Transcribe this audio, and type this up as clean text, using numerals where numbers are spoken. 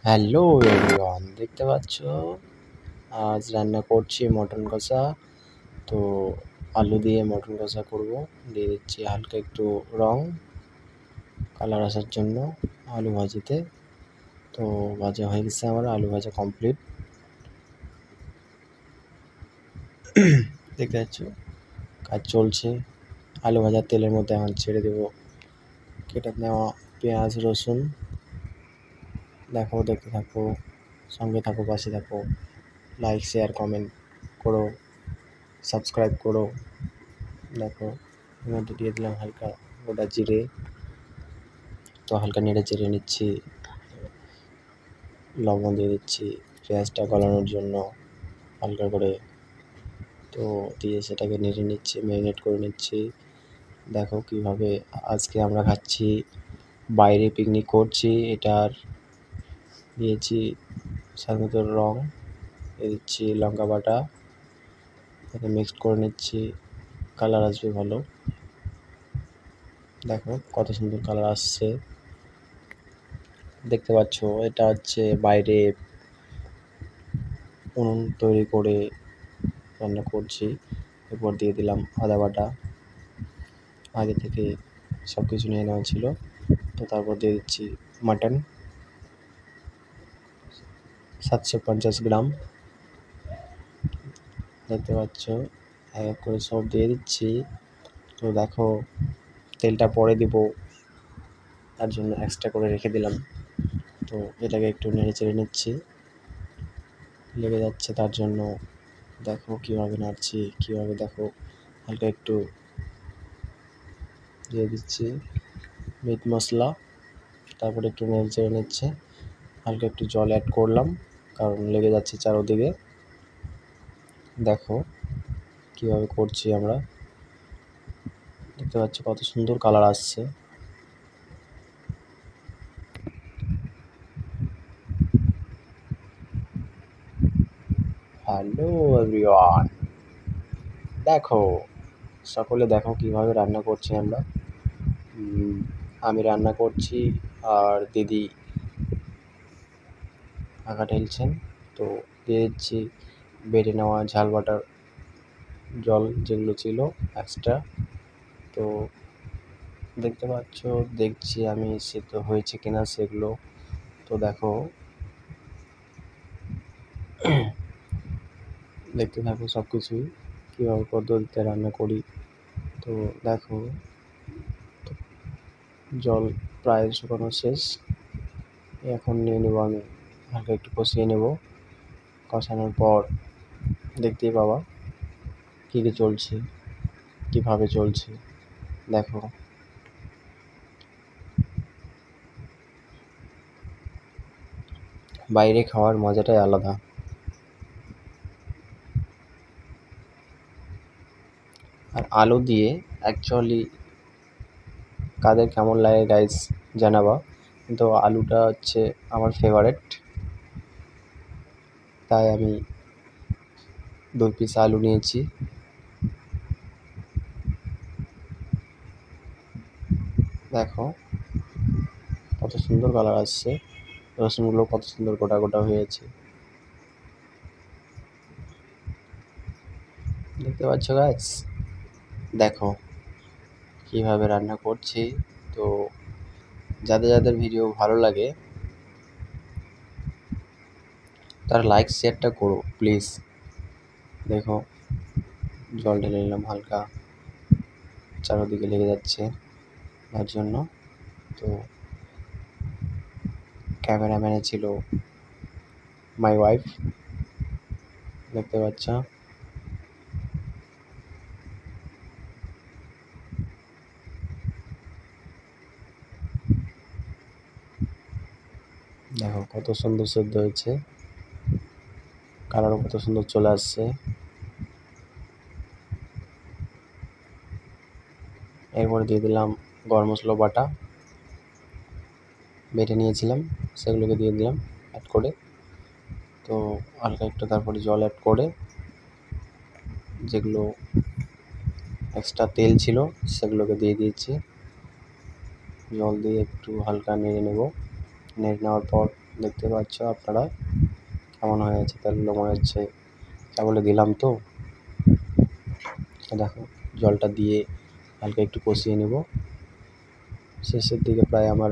Hello everyone, দেখতে পাচ্ছ আজ রান্না করছি মটন কষা। তো আলু দিয়ে মটন কষা করব। দিয়ে দিচ্ছি হালকা একটু রং কালার আসার জন্য আলু ভাজিতে। তো ভাজা হয়ে গেছে, আমার আলু ভাজা কমপ্লিট। দেখতে পাচ্ছ কাজ চলছে। আলু ভাজার তেলের মধ্যে এখন ছেড়ে দেবো কেটে নেওয়া পেঁয়াজ রসুন। দেখো, দেখতে থাকো, সঙ্গে থাকো, পাশে থাকো। লাইক শেয়ার কমেন্ট করো, সাবস্ক্রাইব করো। দেখো, এর মধ্যে দিয়ে দিলাম হালকা গোটা জিরে। তো হালকা নেড়ে চেড়ে নিচ্ছি, লবণ দিয়ে দিচ্ছি পেঁয়াজটা গলানোর জন্য হালকা করে। তো দিয়ে সেটাকে নেড়ে নিচ্ছি, ম্যারিনেট করে নিচ্ছি। দেখো কীভাবে আজকে আমরা খাচ্ছি, বাইরে পিকনিক করছি। এটার দিয়েছি স্বাদ মতো রং, দিয়ে দিচ্ছি লঙ্কা বাটা, এটাকে মিক্সড করে নিচ্ছি, কালার আসবে ভালো। দেখো কত সুন্দর কালার আসছে, দেখতে পাচ্ছ। এটা হচ্ছে বাইরে উনুন তৈরি করে রান্না করছি। এরপর দিয়ে দিলাম আদা বাটা, আগে থেকে সব কিছু নিয়ে নেওয়া ছিল। তো তারপর দিয়ে দিচ্ছি মাটন 750 গ্রাম। দেখতে পাচ্ছ এক এক করে সব দিয়ে দিচ্ছি। তো দেখো, তেলটা পরে দিব, তার জন্য এক্সট্রা করে রেখে দিলাম। তো এটাকে একটু নেড়ে চেড়ে নিচ্ছি, লেগে যাচ্ছে তার জন্য। দেখো কীভাবে নাড়ছি, কীভাবে দেখো হালকা একটু দিয়ে দিচ্ছি মিট মশলা। তারপরে একটু নেড়ে চেড়ে নিচ্ছে, হালকা একটু জল অ্যাড করলাম কারণ লেগে যাচ্ছে চারোদিকে। দেখো কীভাবে করছি আমরা, দেখতে পাচ্ছ কত সুন্দর কালার আসছে। হ্যালো এভরিওয়ান, দেখো সকলে দেখো কীভাবে রান্না করছি আমরা। আমি রান্না করছি আর দিদি আঁকা ঢেলছেন। তো দিয়ে দিচ্ছি বেটে নেওয়া ঝাল বাটার জল যেগুলো ছিল এক্সট্রা। তো দেখতে পাচ্ছ, দেখছি আমি সিদ্ধ হয়েছে কিনা সেগুলো। তো দেখো, দেখতে থাকো সব কিছুই কীভাবে পদ্ধতিতে রান্না করি। তো দেখো, জল প্রায় শুকানো শেষ। এখন নিয়ে নেবো আমি, হালকা একটু কষিয়ে নেব। কষানোর পর দেখতেই পাবা কী কী চলছে, কীভাবে চলছে। দেখো বাইরে খাওয়ার মজাটাই আলাদা। আর আলু দিয়ে অ্যাকচুয়ালি কাদের কেমন লাগে গাইস জানাবা। কিন্তু আলুটা হচ্ছে আমার ফেভারেট, তাই আমি 2 পিস আলু নিয়েছি। দেখো কত সুন্দর কালার আসছে, রসুনগুলো কত সুন্দর গোটা গোটা হয়েছে, দেখতে পাচ্ছ গাইস। দেখো কীভাবে রান্না করছি। তো যাদের যাদের ভিডিও ভালো লাগে তারা লাইক শেয়ারটা করো প্লিজ। দেখো জল ঢেলে নিলাম হালকা, চারোদিকে লেগে যাচ্ছে তার জন্য। তো ক্যামেরাম্যানে ছিল মাই ওয়াইফ, দেখতে পাচ্ছ। দেখো কত সুন্দর সেদ্ধ হয়েছে, কালারও কত সুন্দর চলে আসছে। এরপরে দিয়ে দিলাম গরম মশলা বাটা, বেটে নিয়েছিলাম সেগুলোকে দিয়ে দিলাম অ্যাড করে। তো হালকা একটু তারপরে জল অ্যাড করে যেগুলো এক্সট্রা তেল ছিল সেগুলোকে দিয়ে দিয়েছি। জল দিয়ে একটু হালকা নেড়ে নেব, নেড়ে নেওয়ার পর দেখতে পাচ্ছ আপনারা কেমন হয়ে আছে। তেলগুলো মনে হচ্ছে কেবলে দিলাম তো। দেখো জলটা দিয়ে হালকা একটু কষিয়ে নেব। শেষের দিকে প্রায় আমার